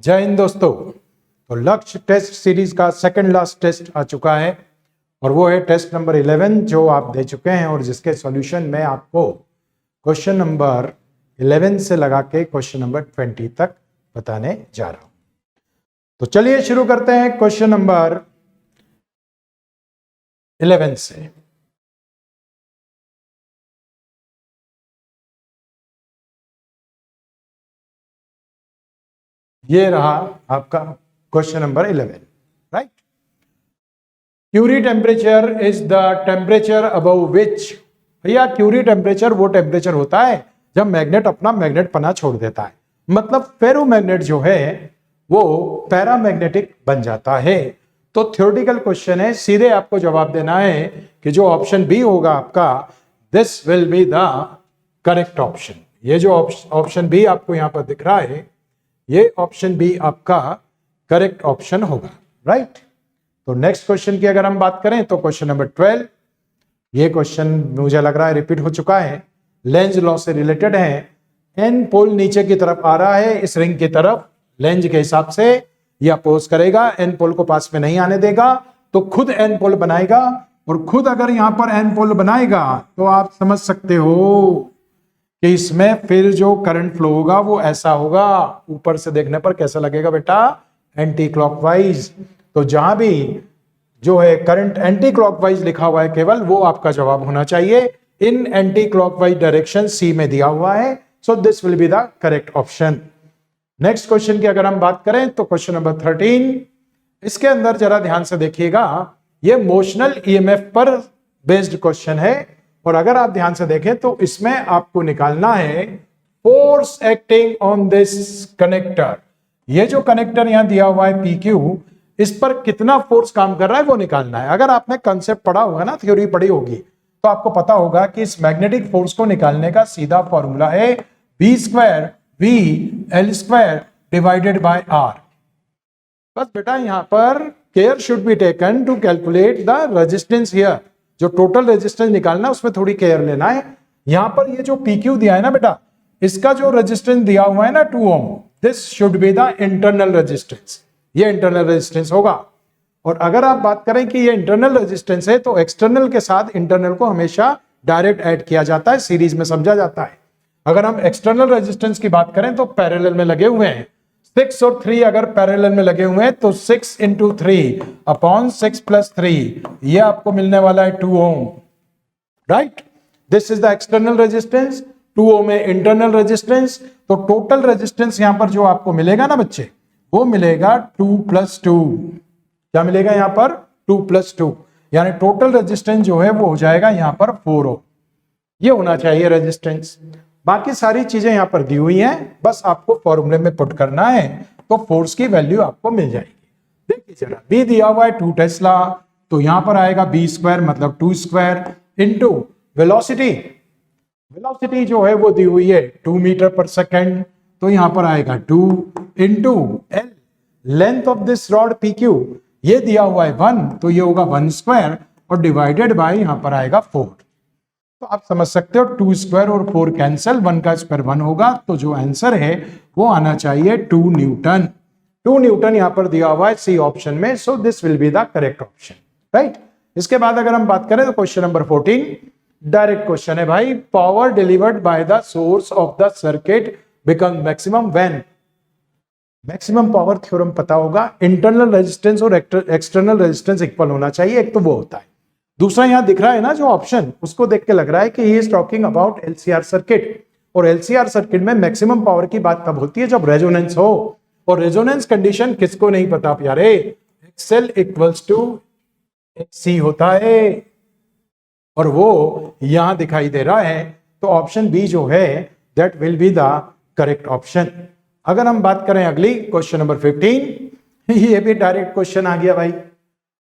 जय हिंद दोस्तों। तो लक्ष्य टेस्ट सीरीज का सेकंड लास्ट टेस्ट आ चुका है और वो है टेस्ट नंबर 11 जो आप दे चुके हैं और जिसके सॉल्यूशन में आपको क्वेश्चन नंबर 11 से लगा के क्वेश्चन नंबर 20 तक बताने जा रहा हूं। तो चलिए शुरू करते हैं क्वेश्चन नंबर 11 से। ये रहा आपका question number 11, right. Curie temperature is the temperature above which, भैया क्यूरी टेम्परेचर वो टेम्परेचर होता है जब मैग्नेट अपना मैग्नेट पना छोड़ देता है, मतलब फेरोमैग्नेट जो है वो पैरामैग्नेटिक बन जाता है। तो थ्योरेटिकल क्वेश्चन है, सीधे आपको जवाब देना है कि जो ऑप्शन बी होगा आपका, this will be the correct option. ये जो ऑप्शन बी आपको यहां पर दिख रहा है, ये ऑप्शन बी आपका करेक्ट ऑप्शन होगा, राइट। तो नेक्स्ट क्वेश्चन की अगर हम बात करें तो क्वेश्चन नंबर 12, ये क्वेश्चन मुझे लग रहा है रिपीट हो चुका है, लेंज लॉ से रिलेटेड है। एन पोल नीचे की तरफ आ रहा है इस रिंग की तरफ, लेंज के हिसाब से ये अपोज करेगा, एन पोल को पास में नहीं आने देगा, तो खुद एन पोल बनाएगा। और खुद अगर यहां पर एन पोल बनाएगा तो आप समझ सकते हो कि इसमें फिर जो करंट फ्लो होगा वो ऐसा होगा, ऊपर से देखने पर कैसा लगेगा बेटा, एंटी क्लॉकवाइज। तो जहां भी जो है करंट एंटी क्लॉकवाइज लिखा हुआ है केवल, वो आपका जवाब होना चाहिए। इन एंटी क्लॉकवाइज डायरेक्शन सी में दिया हुआ है, so this will be the correct option. Next question की अगर हम बात करें तो क्वेश्चन नंबर 13, इसके अंदर जरा ध्यान से देखिएगा, ये मोशनल ईएमएफ पर बेस्ड क्वेश्चन है और अगर आप ध्यान से देखें तो इसमें आपको निकालना है force acting on this connector. ये जो कनेक्टर यहां दिया हुआ है PQ, इस पर कितना फोर्स काम कर रहा है वो निकालना है। अगर आपने कंसेप्ट पढ़ा होगा ना, थ्योरी पढ़ी होगी, तो आपको पता होगा कि इस मैग्नेटिक फोर्स को निकालने का सीधा फॉर्मूला है V²VL² डिवाइडेड बाय R। बस बेटा यहां पर care should be taken to calculate the resistance here. जो टोटल रेजिस्टेंस निकालना है उसमें थोड़ी केयर लेना है। यहां पर ये जो PQ दिया है ना बेटा, इसका जो रेजिस्टेंस दिया हुआ है ना 2 ohm, this should be the internal resistance, ये इंटरनल रेजिस्टेंस होगा। और अगर आप बात करें कि ये इंटरनल रेजिस्टेंस है तो एक्सटर्नल के साथ इंटरनल को हमेशा डायरेक्ट ऐड किया जाता है, सीरीज में समझा जाता है। अगर हम एक्सटर्नल रेजिस्टेंस की बात करें तो पैरेलल में लगे हुए हैं, 6 और 3 अगर पैरेलल में लगे हुए हैं तो 6 × 3 अपॉन 6 + 3, ये आपको मिलने वाला है 2 ohm, right. This is the external resistance, 2 ohm है इंटरनल रेजिस्टेंस। तो टोटल रेजिस्टेंस यहां पर जो आपको मिलेगा ना बच्चे, वो मिलेगा 2 + 2। क्या मिलेगा यहां पर? 2 + 2, यानी टोटल रेजिस्टेंस जो है वो हो जाएगा यहां पर 4 ओम। ये होना चाहिए रेजिस्टेंस। बाकी सारी चीजें यहां पर दी हुई हैं, बस आपको फॉर्मूले में पुट करना है तो फोर्स की वैल्यू आपको मिल जाएगी। देखिए जरा, बी दिया हुआ है 2 टेस्ला, तो यहां पर आएगा B² मतलब 2² इंटू वेलोसिटी। वेलोसिटी जो है वो दी हुई है 2 मीटर/सेकंड, तो यहां पर आएगा 2 into L, length of this rod PQ, ये दिया हुआ है 1, तो ये होगा 1² और डिवाइडेड बाय यहां पर आएगा 4। तो आप समझ सकते हो 2² और 4 कैंसिल, 1 का स्क्वायर 1 होगा, तो जो आंसर है वो आना चाहिए 2 न्यूटन। 2 न्यूटन यहां पर दिया हुआ है सी ऑप्शन में, so this will be the correct option, right. इसके बाद अगर हम बात करें तो क्वेश्चन नंबर 14 डायरेक्ट क्वेश्चन है भाई, power delivered by the source of the circuit become maximum when. Maximum power theorem पता होगा, इंटरनल रेजिस्टेंस और एक्सटर्नल रेजिस्टेंस इक्वल होना चाहिए, एक तो वो होता है। दूसरा यहां दिख रहा है ना जो ऑप्शन, उसको देख के लग रहा है कि he is talking about LCR circuit, और LCR सर्किट में मैक्सिमम पावर की बात तब होती है जब रेजोनेंस हो, और रेजोनेंस कंडीशन किसको नहीं पता प्यारे, XL = XC होता है, और वो यहां दिखाई दे रहा है। तो ऑप्शन बी जो है that will be the correct option. अगर हम बात करें अगली क्वेश्चन नंबर 15, ये भी डायरेक्ट क्वेश्चन आ गया भाई।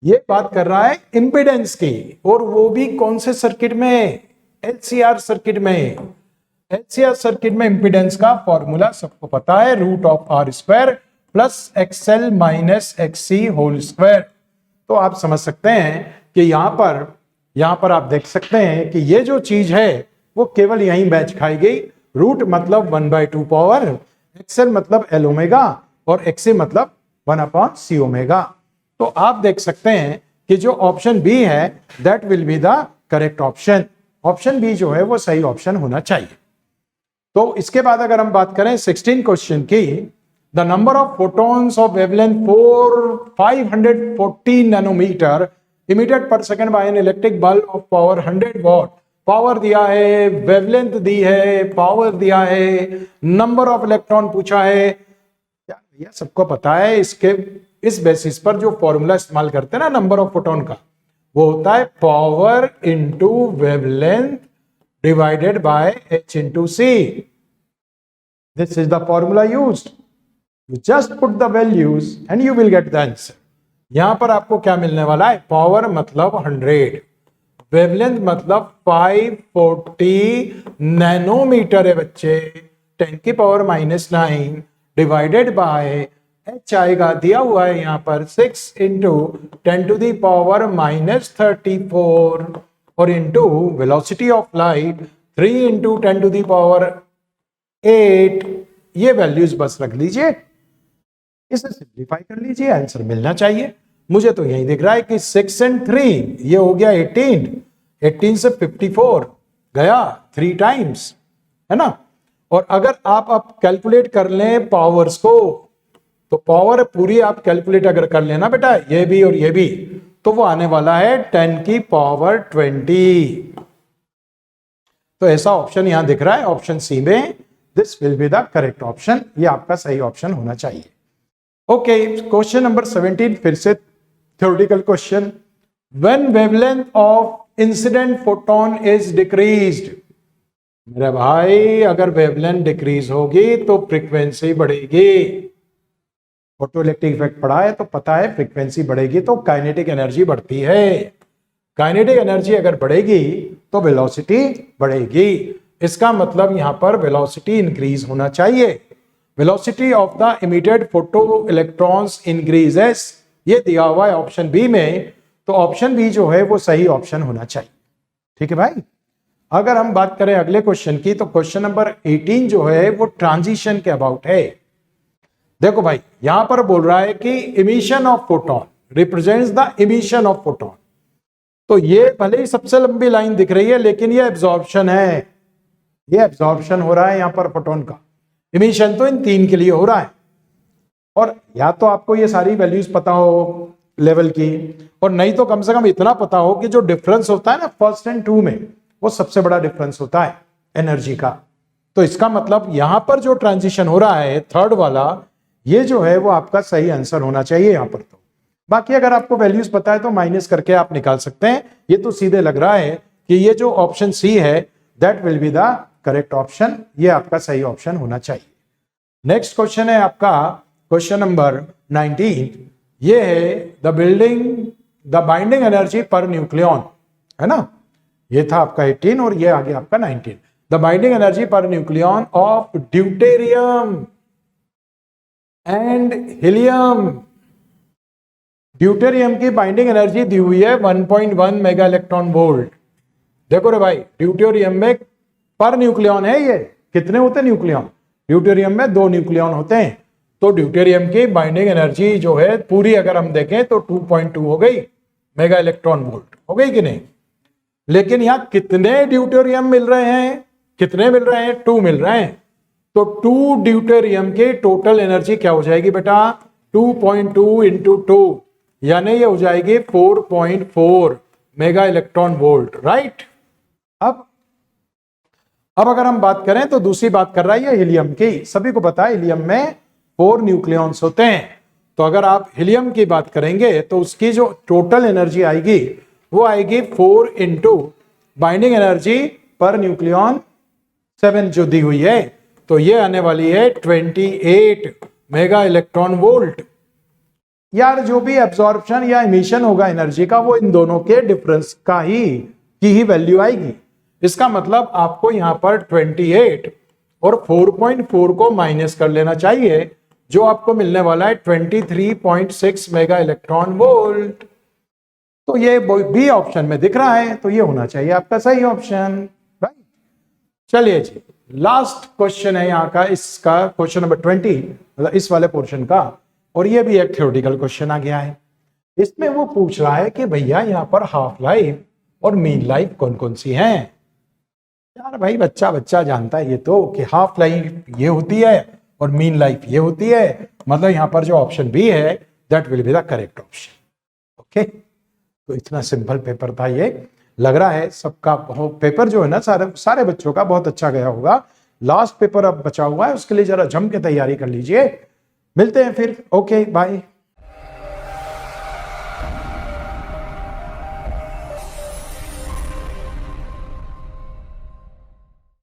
ये बात कर रहा है इंपीडेंस की, और वो भी कौन से सर्किट में, LCR सर्किट में। LCR सर्किट में इंपीडेंस का फॉर्मूला सबको पता है, √R² + XL - XC²। तो आप समझ सकते हैं कि यहां पर आप देख सकते हैं कि ये जो चीज है वो केवल यहीं बैच खाई गई। रूट मतलब 1/2 पावर, XL मतलब L ओमेगा, और XC मतलब 1/C ओमेगा। तो आप देख सकते हैं कि जो ऑप्शन बी है that will be the correct option. Option B जो है वो सही ऑप्शन होना चाहिए। तो इसके बाद अगर हम बात करें 16 क्वेश्चन की, the number of photons of wavelength 540 nanometre emitted per second by an electric bulb of power 100 watt. Power दिया है, वेवलेंथ दी है, पावर दिया है, नंबर ऑफ इलेक्ट्रॉन पूछा है। क्या भैया सबको पता है इसके इस बेसिस पर जो फॉर्मूला इस्तेमाल करते हैं ना नंबर ऑफ फोटोन का, वो होता है power into wavelength divided by h into C. This is the formula used. You just put the values and you will get the answer. यहां पर आपको क्या मिलने वाला है, पावर मतलब 100, वेवलेंथ मतलब 540 नैनोमीटर है बच्चे, 10 की पावर -9 डिवाइडेड बाय h आएगा, दिया हुआ है यहां पर 6 इंटू 10 टू दी पावर -34 और into velocity of light 3 into 10 to the power 8। ये वैल्यूज बस रख लीजिए, इसे सिंप्लीफाई कर लीजिए, आंसर मिलना चाहिए। मुझे तो यही दिख रहा है कि 6 and 3 ये हो गया 18 से 54 गया 3 टाइम्स, है ना। और अगर आप अब कैलकुलेट कर लें पावर्स को, तो पावर पूरी आप कैलकुलेट अगर कर लेना बेटा, ये भी और ये भी, तो वो आने वाला है 10 की पावर 20। तो ऐसा ऑप्शन यहां दिख रहा है ऑप्शन सी में, this will be the correct option. ये आपका सही ऑप्शन होना चाहिए। ओके, क्वेश्चन नंबर 17 फिर से theoretical question. When wavelength of incident photon is decreased. मेरे भाई अगर वेवलेंथ डिक्रीज होगी तो फ्रीक्वेंसी बढ़ेगी। फोटो इलेक्ट्रिक इफेक्ट पढ़ा है तो पता है फ्रीक्वेंसी बढ़ेगी तो काइनेटिक एनर्जी बढ़ती है। काइनेटिक एनर्जी अगर बढ़ेगी तो वेलोसिटी बढ़ेगी। इसका मतलब यहां पर वेलोसिटी इंक्रीज होना चाहिए। Velocity of the emitted photo electrons increases, ये दिया हुआ है ऑप्शन बी में, तो ऑप्शन बी जो है वो सही ऑप्शन होना चाहिए। ठीक है भाई। अगर हम बात करें अगले क्वेश्चन की, तो क्वेश्चन नंबर 18 जो है वो ट्रांजिशन के अबाउट है। देखो भाई यहां पर बोल रहा है कि emission of photon represents the emission of photon. तो ये भले ही सबसे लंबी लाइन दिख रही है लेकिन ये एब्जॉर्प्शन है, ये एब्जॉर्प्शन हो रहा है यहां पर फोटोन का। इमिशन तो इन 3 के लिए हो रहा है। और या तो आपको ये सारी वैल्यूज पता हो लेवल की, और नहीं तो कम से कम इतना पता हो कि जो डिफरेंस होता है ना फर्स्ट एंड 2 में, वो सबसे बड़ा डिफरेंस होता है एनर्जी का। तो इसका मतलब यहां पर जो ट्रांजिशन हो रहा है थर्ड वाला, ये जो है वो आपका सही आंसर होना चाहिए यहां पर। तो बाकी अगर आपको वैल्यूज पता है तो माइनस करके आप निकाल सकते हैं। ये तो सीधे लग रहा है कि ये जो ऑप्शन सी है that will be the correct option, ये आपका सही ऑप्शन होना चाहिए। नेक्स्ट क्वेश्चन है आपका क्वेश्चन नंबर 19। ये है the binding energy per nucleon, है ना। ये था आपका 18 और ये आ गया आपका 19। The binding energy per nucleon of deuterium and helium. Deuterium की बाइंडिंग एनर्जी दी हुई है 1.1 मेगा इलेक्ट्रॉन वोल्ट। देखो रे भाई ड्यूटेरियम में पर न्यूक्लियन है, ये कितने होते हैं न्यूक्लियन, ड्यूटेरियम में 2 न्यूक्लियन होते हैं। तो ड्यूटेरियम की बाइंडिंग एनर्जी जो है पूरी अगर हम देखें तो 2.2 हो गई मेगा इलेक्ट्रॉन वोल्ट, हो गई कि नहीं। लेकिन यहां कितने ड्यूटेरियम मिल रहे हैं, कितने मिल रहे हैं, 2 मिल रहे हैं। तो 2 ड्यूटेरियम के टोटल एनर्जी क्या हो जाएगी बेटा, 2.2 इंटू 2, यानी ये हो जाएगी 4.4 मेगा इलेक्ट्रॉन वोल्ट, राइट। अब अगर हम बात करें तो दूसरी बात कर रहा है हीलियम की। सभी को पता है हीलियम में 4 न्यूक्लियॉन्स होते हैं। तो अगर आप हीलियम की बात करेंगे तो उसकी जो टोटल एनर्जी आएगी वो आएगी 4 इंटू बाइंडिंग एनर्जी पर न्यूक्लियॉन 7 जो दी हुई है, तो ये आने वाली है 28 मेगा इलेक्ट्रॉन वोल्ट। यार जो भी एब्जॉर्प्शन या इमिशन होगा एनर्जी का, वो इन दोनों के डिफरेंस का ही वैल्यू आएगी। इसका मतलब आपको यहां पर 28 और 4.4 को माइनस कर लेना चाहिए, जो आपको मिलने वाला है 23.6 मेगा इलेक्ट्रॉन वोल्ट। तो ये बी ऑप्शन में दिख रहा है, तो ये होना चाहिए आपका सही ऑप्शन, राइट। चलिए जी लास्ट क्वेश्चन है यहाँ का, इसका क्वेश्चन नंबर 20, मतलब इस वाले पोर्शन का, और ये भी एक थ्योरेटिकल क्वेश्चन आ गया है। इसमें वो पूछ रहा है कि भैया यहाँ पर हाफ लाइफ और मीन लाइफ कौन कौन सी हैं। यार भाई बच्चा बच्चा जानता है ये तो कि हाफ लाइफ ये होती है और मीन लाइफ ये होती है, मतलब यहाँ पर जो ऑप्शन बी है that will be the correct option. Okay, तो इतना सिंपल पेपर था ये। लग रहा है सबका बहुत पेपर जो है ना सारे बच्चों का बहुत अच्छा गया होगा। लास्ट पेपर अब बचा हुआ है, उसके लिए जरा जम के तैयारी कर लीजिए। मिलते हैं फिर, ओके बाय।